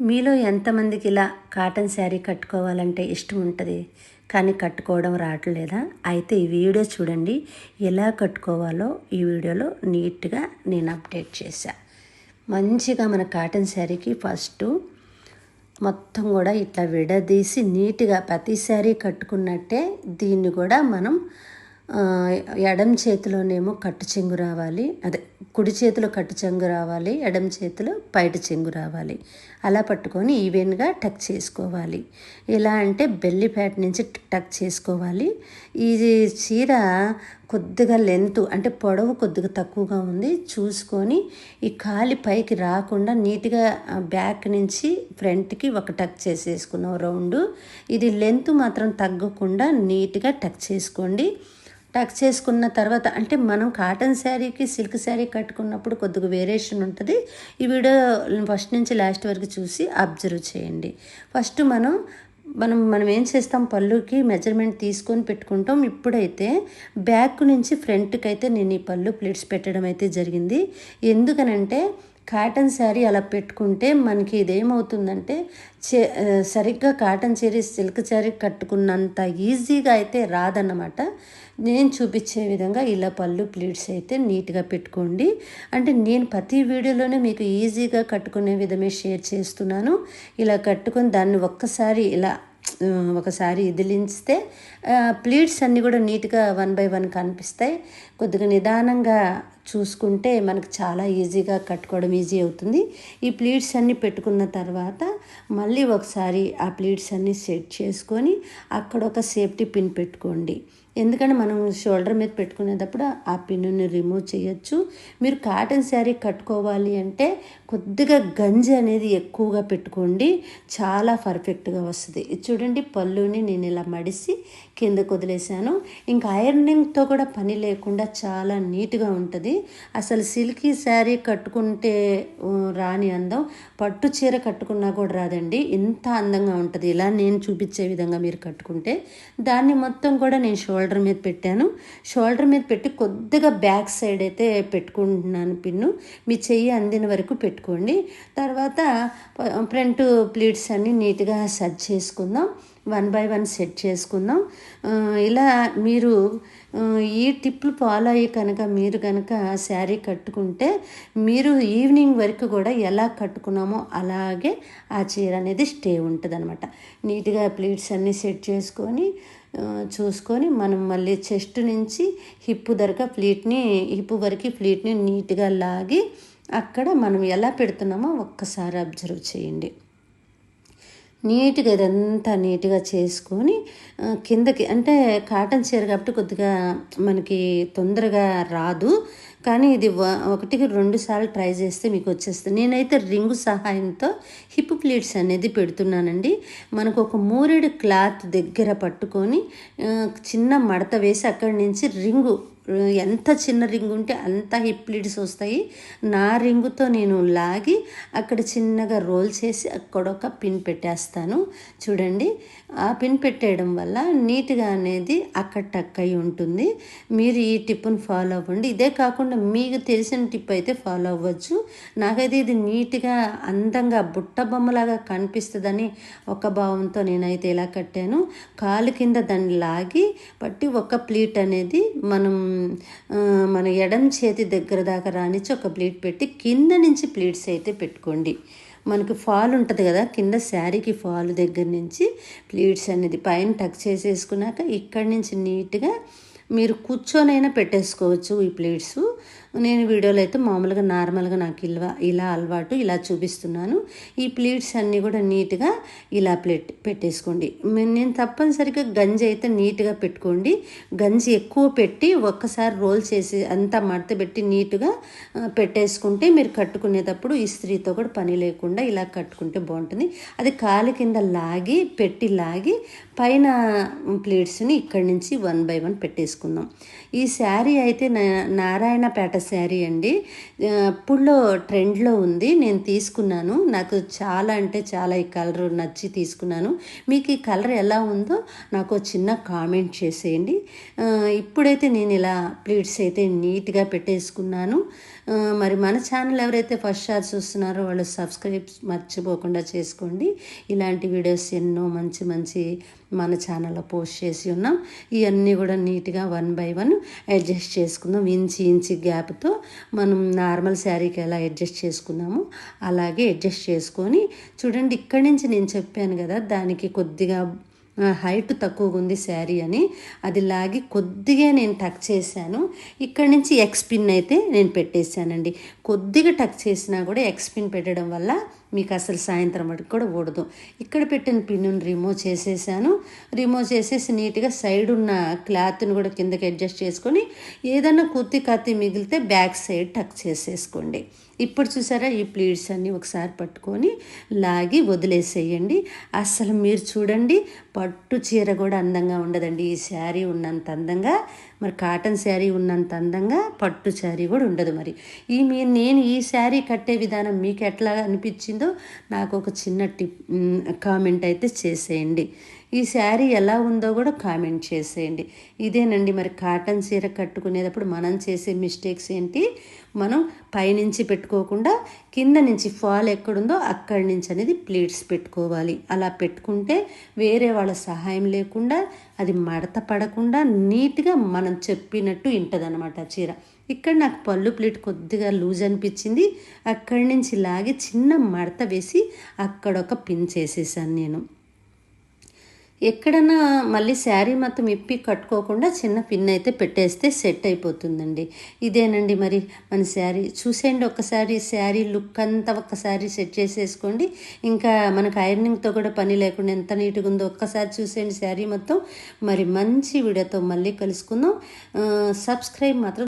మీలో ఎంతమందికి ఇలా కాటన్ శారీ కట్టుకోవాలంటే ఇష్టం ఉంటుంది, కానీ కట్టుకోవడం రావట్లేదా? అయితే ఈ వీడియో చూడండి. ఎలా కట్టుకోవాలో ఈ వీడియోలో నీట్గా నేను అప్డేట్ చేశా. మంచిగా మన కాటన్ శారీకి ఫస్ట్ మొత్తం కూడా ఇట్లా విడదీసి నీట్గా ప్రతి శారీ కట్టుకున్నట్టే దీన్ని కూడా మనం ఎడం చేతిలోనేమో కట్టు చెంగు రావాలి, అదే కుడి చేతిలో కట్టు చెంగు రావాలి, ఎడం చేతిలో పైట చెంగు రావాలి. అలా పట్టుకొని ఈవెన్గా టక్ చేసుకోవాలి. ఎలా అంటే బెల్లి ప్యాట్ నుంచి టక్ చేసుకోవాలి. ఈ చీర కొద్దిగా లెంత్ అంటే పొడవు కొద్దిగా తక్కువగా ఉంది చూసుకొని ఈ కాలి పైకి రాకుండా నీట్గా బ్యాక్ నుంచి ఫ్రంట్కి ఒక టక్ చేసేసుకున్నాం రౌండ్. ఇది లెంత్ మాత్రం తగ్గకుండా నీట్గా టక్ చేసుకోండి. టక్ చేసుకున్న తర్వాత అంటే మనం కాటన్ శారీకి సిల్క్ శారీ కట్టుకున్నప్పుడు కొద్దిగా వేరియేషన్ ఉంటుంది. ఈ వీడియో ఫస్ట్ నుంచి లాస్ట్ వరకు చూసి అబ్జర్వ్ చేయండి. ఫస్ట్ మనం ఏం చేస్తాం, పళ్ళుకి మెజర్మెంట్ తీసుకొని పెట్టుకుంటాం. ఇప్పుడైతే బ్యాక్ నుంచి ఫ్రంట్కి అయితే నేను ఈ పళ్ళు ప్లేట్స్ పెట్టడం అయితే జరిగింది. ఎందుకనంటే కాటన్ శారీ అలా పెట్టుకుంటే మనకి ఇదేమవుతుందంటే సరిగ్గా కాటన్ శారీ సిల్క్ శారీ కట్టుకున్నంత ఈజీగా అయితే రాదన్నమాట. నేను చూపించే విధంగా ఇలా పళ్ళు ప్లీట్స్ అయితే నీట్గా పెట్టుకోండి. అంటే నేను ప్రతి వీడియోలోనే మీకు ఈజీగా కట్టుకునే విధమే షేర్ చేస్తున్నాను. ఇలా కట్టుకొని దాన్ని ఒక్కసారి ఇలా ఒకసారి ఇదిలించితే ప్లీట్స్ అన్నీ కూడా నీట్గా 1 by 1 కనిపిస్తాయి. కొద్దిగా నిదానంగా చూసుకుంటే మనకు చాలా ఈజీగా కట్టుకోవడం ఈజీ అవుతుంది. ఈ ప్లీట్స్ అన్నీ పెట్టుకున్న తర్వాత మళ్ళీ ఒకసారి ఆ ప్లీట్స్ అన్నీ సెట్ చేసుకొని అక్కడ ఒక సేఫ్టీ పిన్ పెట్టుకోండి. ఎందుకంటే మనం షోల్డర్ మీద పెట్టుకునేటప్పుడు ఆ పిన్నుని రిమూవ్ చేయొచ్చు. మీరు కాటన్ శారీ కట్టుకోవాలి అంటే కొద్దిగా గంజి అనేది ఎక్కువగా పెట్టుకోండి, చాలా పర్ఫెక్ట్గా వస్తుంది. చూడండి, పళ్ళుని నేను ఇలా మడిసి కిందకు వదిలేసాను. ఇంకా ఐరనింగ్తో కూడా పని లేకుండా చాలా నీట్గా ఉంటుంది. అసలు సిల్కీ శారీ కట్టుకుంటే రాని అందం పట్టు చీర కట్టుకున్నా కూడా రాదండి, ఇంత అందంగా ఉంటుంది. ఇలా నేను చూపించే విధంగా మీరు కట్టుకుంటే దాన్ని మొత్తం కూడా నేను షోల్డర్ మీద పెట్టాను. షోల్డర్ మీద పెట్టి కొద్దిగా బ్యాక్ సైడ్ అయితే పెట్టుకుంటున్నాను పిన్ను. మీ చెయ్యి అందిన వరకు పెట్టుకోండి. తర్వాత ఫ్రంట్ ప్లీట్స్ అన్నీ నీట్గా సెట్ చేసుకుందాం. 1 by 1 సెట్ చేసుకుందాం. ఇలా మీరు ఈ టిప్లు ఫాలో అయ్యి మీరు కనుక శారీ కట్టుకుంటే మీరు ఈవినింగ్ వరకు కూడా ఎలా కట్టుకున్నామో అలాగే ఆ చీర అనేది స్టే ఉంటుంది అనమాట. నీట్గా ప్లీట్స్ అన్నీ సెట్ చేసుకొని చూసుకొని మనం మళ్ళీ చెస్ట్ నుంచి హిప్ వరకు ఫ్లీట్ని నీట్గా లాగి అక్కడ మనం ఎలా పెడుతున్నామో ఒక్కసారి అబ్జర్వ్ చేయండి. నీట్గా ఇదంతా నీట్గా చేసుకొని కిందకి, అంటే కాటన్ చీర కాబట్టి కొద్దిగా మనకి తొందరగా రాదు, కానీ ఇది 1కి 2 సార్లు ట్రై చేస్తే మీకు వచ్చేస్తుంది. నేనైతే రింగు సహాయంతో హిప్ ప్లీట్స్ అనేది పెడుతున్నానండి. మనకు ఒక మూరెడు క్లాత్ దగ్గర పట్టుకొని చిన్న మడత వేసి అక్కడి నుంచి రింగు, ఎంత చిన్న రింగు ఉంటే అంత హిప్ ప్లీట్స్ వస్తాయి. నా రింగుతో నేను లాగి అక్కడ చిన్నగా రోల్ చేసి అక్కడ ఒక పిన్ పెట్టేస్తాను. చూడండి, ఆ పిన్ పెట్టేయడం వల్ల నీట్గా అనేది అక్కడ టక్ అయి ఉంటుంది. మీరు ఈ టిప్ను ఫాలో అవ్వండి. ఇదే కాకుండా మీకు తెలిసిన టిప్ అయితే ఫాలో అవ్వచ్చు. నాకైతే ఇది నీట్గా అందంగా బుట్ట బొమ్మలాగా కనిపిస్తుందని ఒక భావంతో నేనైతే ఇలా కట్టాను. కాలు కింద దాన్ని లాగి పట్టి ఒక ప్లీట్ అనేది మన ఎడం చేతి దగ్గర దాకా రానిచ్చి ఒక ప్లీట్ పెట్టి కింద నుంచి ప్లీట్స్ అయితే పెట్టుకోండి. మనకు ఫాల్ ఉంటుంది కదా, కింద శారీకి ఫాల్ దగ్గర నుంచి ప్లీట్స్ అనేది పైన టక్ చేసేసుకున్నాక ఇక్కడి నుంచి నీట్గా మీరు కూర్చొనైనా పెట్టేసుకోవచ్చు ఈ ప్లేట్స్. నేను వీడియోలో అయితే మామూలుగా నార్మల్గా నాకు ఇలా అలవాటు, ఇలా చూపిస్తున్నాను. ఈ ప్లేట్స్ అన్నీ కూడా నీట్గా ఇలా పెట్టేసుకోండి. నేను తప్పనిసరిగా గంజి అయితే నీట్గా పెట్టుకోండి. గంజి ఎక్కువ పెట్టి ఒక్కసారి రోల్ చేసి అంతా మడత పెట్టి నీట్గా పెట్టేసుకుంటే మీరు కట్టుకునేటప్పుడు ఇస్త్రీతో కూడా పని లేకుండా ఇలా కట్టుకుంటే బాగుంటుంది. అది కాలు కింద లాగి పైన ప్లేట్స్ని ఇక్కడి నుంచి 1 by 1 పెట్టేసుకుందాం. ఈ శారీ అయితే నారాయణపేట శారీ అండి. అప్పుడులో ట్రెండ్లో ఉంది, నేను తీసుకున్నాను. నాకు చాలా అంటే చాలా ఈ కలర్ నచ్చి తీసుకున్నాను. మీకు ఈ కలర్ ఎలా ఉందో నాకు చిన్న కామెంట్ చేసేయండి. ఇప్పుడైతే నేను ఇలా ప్లీట్స్ అయితే నీట్గా పెట్టేసుకున్నాను. మరి మన ఛానల్ ఎవరైతే ఫస్ట్ సారి చూస్తున్నారో వాళ్ళు సబ్స్క్రైబ్ మర్చిపోకుండా చేసుకోండి. ఇలాంటి వీడియోస్ ఎన్నో మంచి మంచి మన ఛానల్లో పోస్ట్ చేసి ఉన్నాం. ఇవన్నీ కూడా నీట్గా 1 by 1 అడ్జస్ట్ చేసుకుందాం. ఇంచి గ్యాప్తో మనం నార్మల్ శారీకి ఎలా అడ్జస్ట్ చేసుకున్నామో అలాగే అడ్జస్ట్ చేసుకొని చూడండి. ఇక్కడి నుంచి నేను చెప్పాను కదా, దానికి కొద్దిగా హైట్ తక్కువగా ఉంది శారీ అని, అది లాగి కొద్దిగా నేను టక్ చేశాను. ఇక్కడ నుంచి ఎక్స్ పిన్ అయితే నేను పెట్టేశానండి. కొద్దిగా టక్ చేసినా కూడా ఎక్స్ పిన్ పెట్టడం వల్ల మీకు అసలు సాయంత్రం వరకు కూడా ఊడదు. ఇక్కడ పెట్టిన పిన్నుని రిమూవ్ చేసేసాను. రిమూవ్ చేసేసి నీట్గా సైడ్ ఉన్న క్లాత్ని కూడా కిందకి అడ్జస్ట్ చేసుకొని ఏదైనా కత్తి మిగిలితే బ్యాక్ సైడ్ టక్ చేసేసుకోండి. ఇప్పుడు చూసారా, ఈ ప్లీట్స్ అన్నీ ఒకసారి పట్టుకొని లాగి వదిలేసేయండి. అసలు మీరు చూడండి, పట్టు చీర కూడా అందంగా ఉండదండి. ఈ శారీ ఉన్నంత అందంగా, మరి కాటన్ శారీ ఉన్నంత అందంగా పట్టు శారీ కూడా ఉండదు. మరి నేను ఈ శారీ కట్టే విధానం మీకు ఎట్లా అనిపించిందో నాకు ఒక చిన్న కామెంట్ అయితే చేసేయండి. ఈ శారీ ఎలా ఉందో కూడా కామెంట్ చేసేయండి. ఇదేనండి మరి కాటన్ చీర కట్టుకునేటప్పుడు మనం చేసే మిస్టేక్స్ ఏంటి, మనం పైనుంచి పెట్టుకోకుండా కింద నుంచి ఫాల్ ఎక్కడుందో అక్కడి నుంచి అనేది ప్లీట్స్ పెట్టుకోవాలి. అలా పెట్టుకుంటే వేరే వాళ్ళ సహాయం లేకుండా అది మడత పడకుండా నీట్గా మనం చెప్పినట్టు ఉంటుంది అన్నమాట చీర. ఇక్కడ నాకు పళ్ళు ప్లీట్ కొద్దిగా లూజ్ అనిపించింది. అక్కడి నుంచి లాగి చిన్న మడత వేసి అక్కడ ఒక పిన్ చేసేసాను నేను. ఎక్కడన్నా మళ్ళీ శారీ మొత్తం ఇప్పి కట్టుకోకుండా చిన్న పిన్ అయితే పెట్టేస్తే సెట్ అయిపోతుందండి. ఇదేనండి మరి మన శారీ. చూసేయండి ఒక్కసారి, శారీ లుక్ అంతా ఒక్కసారి సెట్ చేసేసుకోండి. ఇంకా మనకు ఐరనింగ్తో కూడా పని లేకుండా ఎంత నీట్గా ఉందో ఒక్కసారి చూసేయండి శారీ మొత్తం. మరి మంచి వీడియోతో మళ్ళీ కలుసుకుందాం. సబ్స్క్రైబ్ మాత్రం